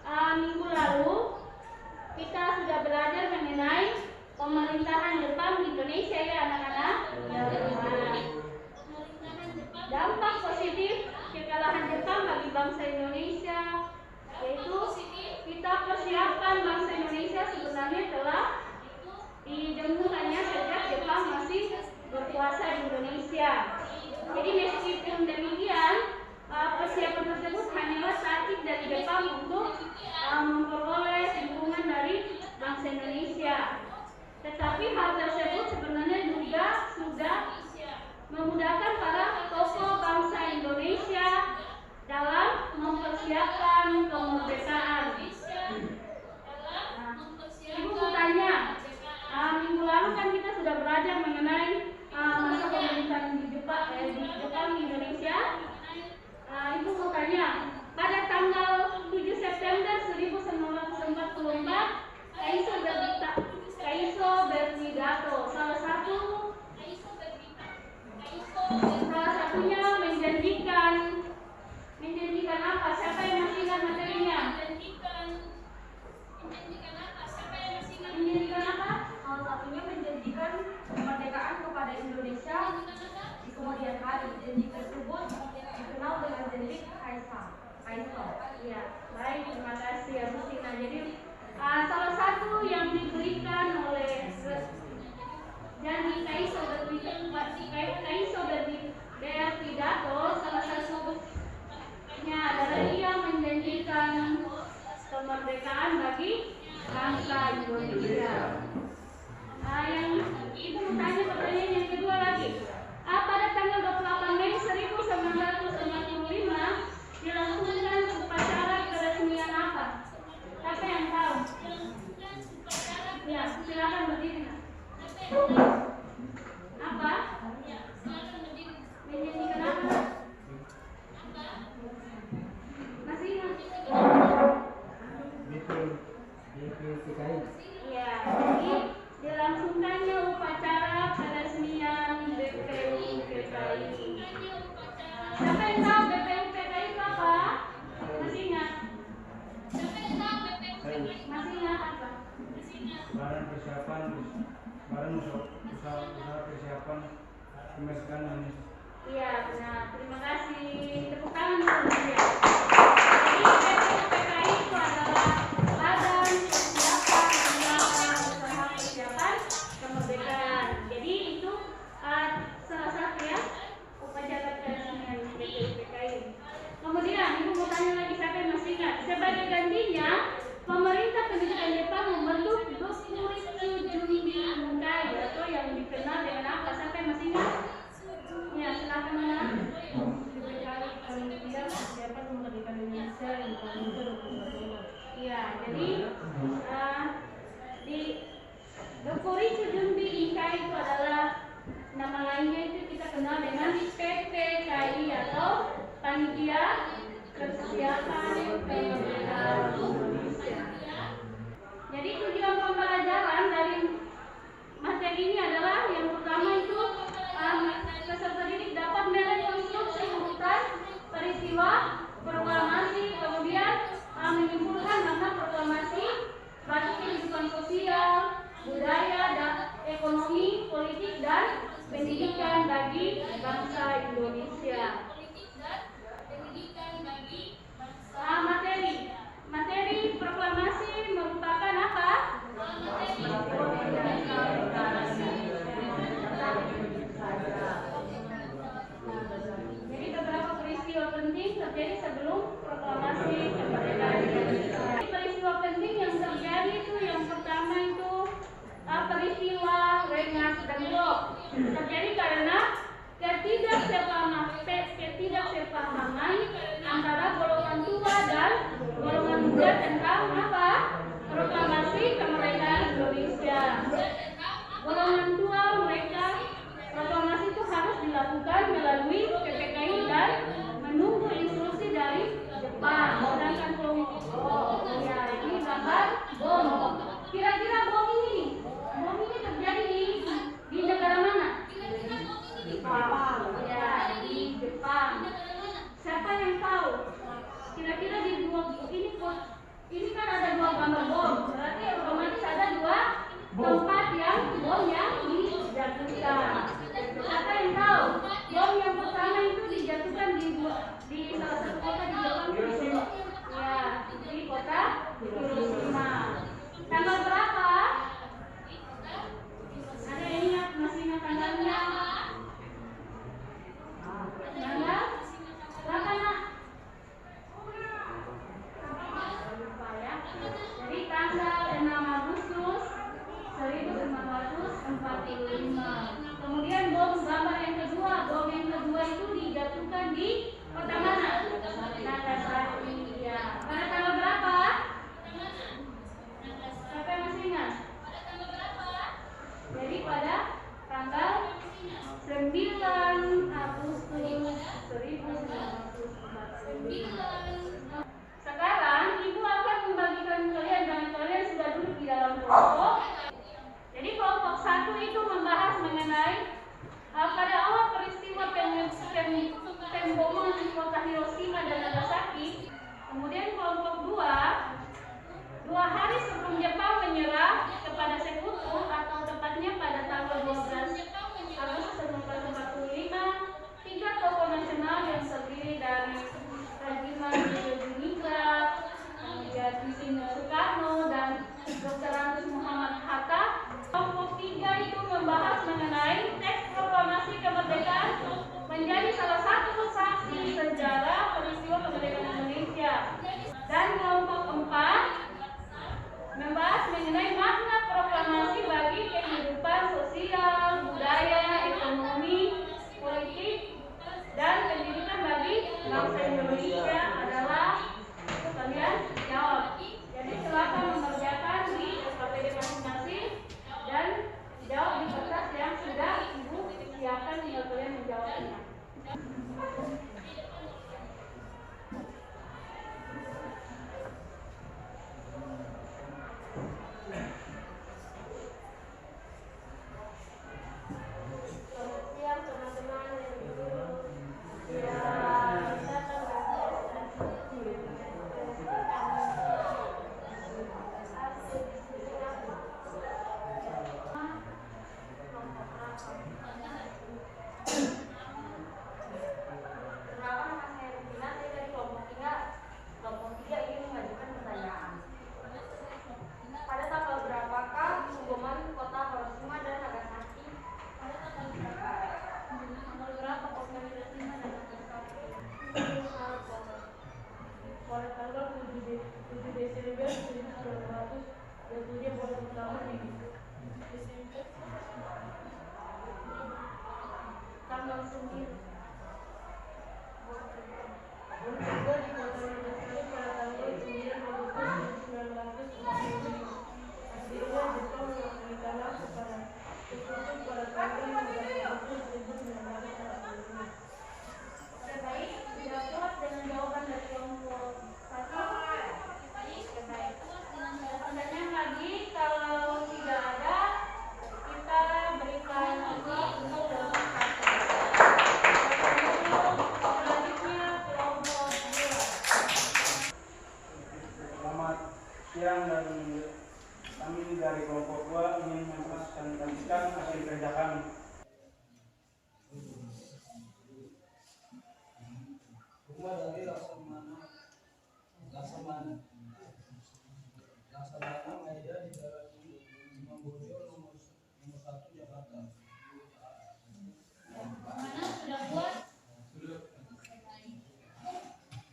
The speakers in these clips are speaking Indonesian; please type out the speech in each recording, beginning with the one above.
Minggu lalu kita sudah belajar mengenai pemerintahan Jepang di Indonesia ya anak-anak. Dampak positif kekalahan Jepang bagi bangsa Indonesia, yaitu kita persiapkan bangsa Indonesia sebenarnya telah dimulainya sejak Jepang masih berkuasa di Indonesia. Jadi meskipun demikian, persiapan tersebut hanyalah taktik dari Jepang untuk memperoleh dukungan dari bangsa Indonesia. Tetapi hal tersebut sebenarnya juga sudah memudahkan para tokoh bangsa Indonesia dalam mempersiapkan kemerdekaan. Ibu mau tanya, minggu lalu kan kita sudah belajar mengenai masa pemerintahan di Jepang di Indonesia. Ibu mau tanya, pada tanggal 7 September 1944 Kaiso berpidato. Salah satunya menjanjikan apa? Siapa yang masih ingat materinya? Menjanjikan apa? Salah satunya menjanjikan kemerdekaan kepada Indonesia di kemudian hari. Janji tersebut dikenal dengan janji Kaiso. Ya, baik, terima kasih ya Bu Sina. Jadi salah satu yang diberikan oleh janji Kaiso berpidato, salah satunya adalah dia menjanjikan kemerdekaan bagi bangsa Indonesia. Yang ibu mau tanya pertanyaan yang kedua lagi. Pada tanggal 28 Mei 1945 dilangsungkan upacara keresmian apa? Siapa yang tahu? Ya, silakan berdiri. Apa? Menjanjikan apa? Masih ingat? BPUPKI. Ya, jadi dilangsungkannya upacara peresmian BPUPKI. Siapa yang tahu BPUPKI itu apa? Masih ingat? Masih ingat apa? Barang usaha persiapan kemerdekaan Indonesia. Iya, benar. Terima kasih. Tepuk tangan dulu ya. Jadi BPUPKI itu adalah Badan Persiapan Usaha Persiapan Kemerdekaan. Jadi itu salah satu ya upacara peresmian BPUPKI. Kemudian ibu mau tanya lagi, siapa yang masih ingat? Sebagai gantinya, pemerintah pendidikan Jepang membentuk Dokuritsu Junbi atau yang dikenal dengan apa? Siapa yang masih ingat? Ya, silakan mana? Panitia persiapan kemerdekaan Indonesia yang dibentuk 22 Maret. Iya, jadi di Dokuritsu Junbi itu adalah nama lainnya, itu kita kenal dengan PPKI atau Panitia Persiapan Kemerdekaan Indonesia. Jadi tujuan pembelajaran dari materi ini adalah yang pertama itu peserta didik dapat merekonstruksi urutan peristiwa proklamasi, kemudian menyimpulkan makna proklamasi bagi kehidupan sosial, budaya, dan ekonomi, politik, dan pendidikan bagi bangsa Indonesia. Materi proklamasi merupakan apa? Jadi beberapa peristiwa penting terjadi sebelum proklamasi kemerdekaan Indonesia. Peristiwa penting yang terjadi itu yang pertama itu peristiwa Rengas Dengklok. Terjadi karena ketidaksepahaman antara golongan tua dan golongan muda tentang apa? Proklamasi kemerdekaan Indonesia. Golongan tua mereka proklamasi itu harus dilakukan melalui PPKI dan menunggu instruksi dari Jepang. Sedangkan ya ini gambar bom. Kira-kira bom ini terjadi di negara mana? menggambar bom. Berarti otomatis ada dua tempat yang bom yang dijatuhkan. Siapa yang tahu? Bom yang pertama itu dijatuhkan di salah satu kota di Jepang. Ya, di kota Hiroshima. Tanggal berapa? Ada yang ingat? Masih ingat tanggalnya? Tanggal berapa, nak? Lupa ya. Jadi tanggal 6 Agustus 1945. Kemudian bom gambar yang kedua. Bom yang kedua itu dijatuhkan di kota mana? Nagasaki. Ya. Pada tanggal berapa? Siapa yang masih ingat? Jadi pada tanggal 9 Agustus 1945. Sekarang ibu akan membagikan kalian dan kalian sudah duduk di dalam kelompok. Jadi kelompok 1 itu membahas mengenai pada awal peristiwa pemboman kota Hiroshima dan Nagasaki. Kemudian kelompok 2 hari sebelum Jepang menyerah kepada Sekutu atau tepatnya pada tanggal 12 Agustus 1945, 3 tokoh nasional yang terdiri dari Rajiman Leningrad, kemudian Insinyur Soekarno dan Dr. Andes Muhammad Hatta. Kelompok 3 itu membahas mengenai teks proklamasi kemerdekaan menjadi salah satu saksi sejarah peristiwa kemerdekaan Indonesia. Dan kelompok 4 membahas mengenai makna proklamasi bagi kehidupan sosial, budaya, ekonomi, politik, dan pendidikan bagi bangsa Indonesia adalah kalian jawab. Jadi silakan mengerjakan di SKPD masing-masing dan jawab di kertas yang sudah ibu siapkan, tinggal kalian menjawabnya. Pada tanggal 7 Desember 1900 jatuhnya bom pertama di Desember tanggal 9. Bom kedua di kota Nagasaki pada tanggal 9 Agustus 1945. Akhirnya Jepang mengakhiri kalah kepada Sekutu pada tanggal 15 Agustus 1945. Baik, sudah puas dengan jawaban dari kelompok 1. Baik. Pertanyaan lagi, kalau tidak ada kita berikan untuk kelompok 1. Selanjutnya kelompok 2. Selamat siang, dan kami dari kelompok 2 ingin mempresentasikan hasil kerja kami. Rumah dari Laksamana Maeda di Jalan Imam Bonjol nomor 1 Jakarta. Mana sudah buat?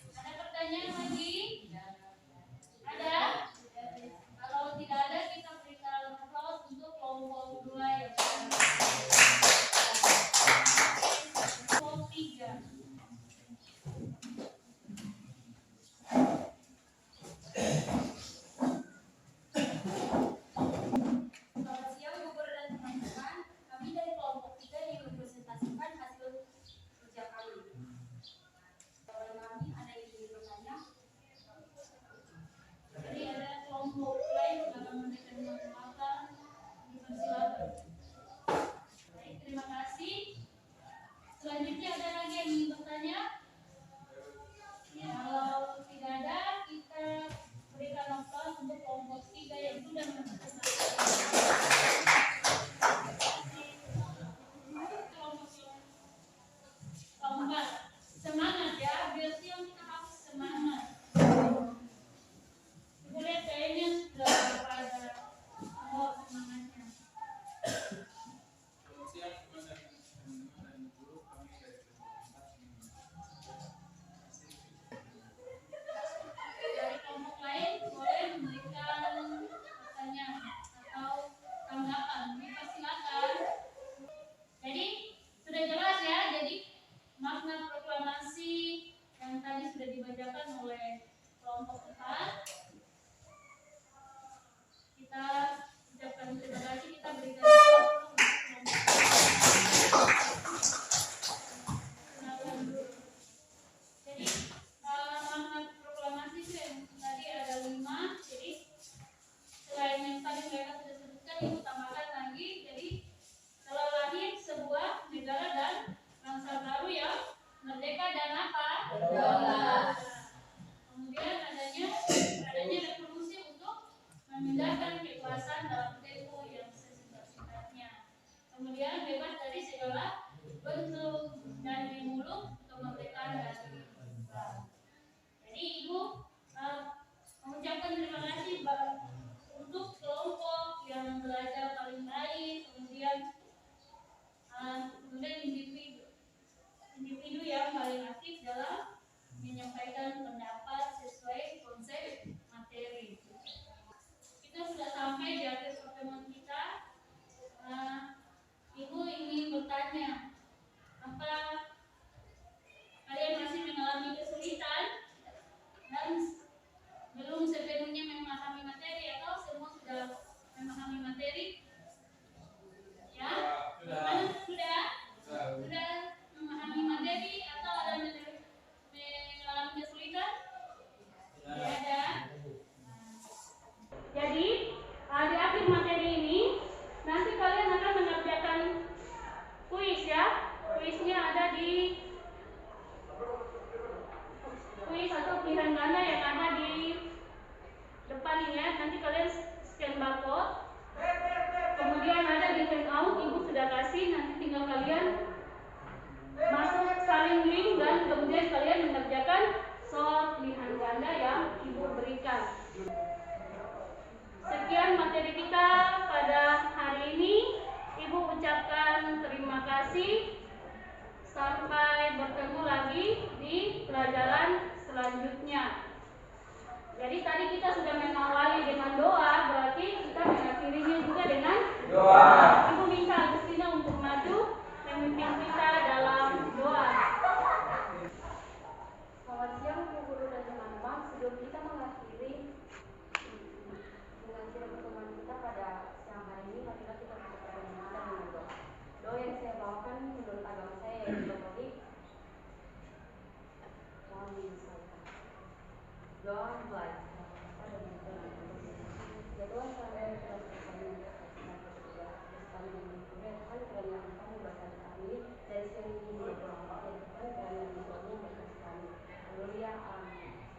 Ada pertanyaan lagi? Ada? Kalau tidak ada, kita berikan aplaus untuk kelompok 2 yang kelompok 3. memahami materi atau semua sudah memahami materi? Ya? Bagaimana? Sudah? Sudah memahami materi atau ada mengalami kesulitan? Tidak ada. Jadi di akhir materi ini nanti kalian akan mengerjakan kuis ya. Kuisnya ada di kuis atau pilihan ganda yang ada di depan ini ya. Nanti kalian scan barcode. Kemudian ada di handout, ibu sudah kasih. Nanti tinggal kalian masuk salin link dan kemudian kalian mengerjakan soal pilihan ganda yang ibu berikan. Sekian materi kita pada hari ini. Ibu ucapkan terima kasih. Sampai bertemu lagi di pelajaran selanjutnya. Jadi tadi kita sudah mengawali dengan doa, berarti kita mengakhirinya juga dengan doa. Ibu minta Agustina untuk maju memimpin kita dalam doa. Selamat siang Bu Guru dan teman-teman. Sebelum kita mengakhiri pertemuan kita pada siang hari ini, marilah kita berdoa dengan doa. Doa yang saya bawakan menurut agama saya yaitu Katolik. Mohon disesuaikan. Doa mulai. Ya Tuhan, kami telah bersama sekali dengan Tuhan kerana Engkau memberkati kami dari siang ini hingga pulang. Ya Tuhan, kerana Engkau memberkati kami. Haleluya.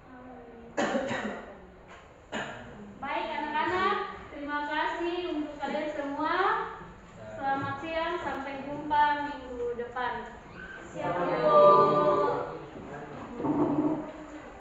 Amin.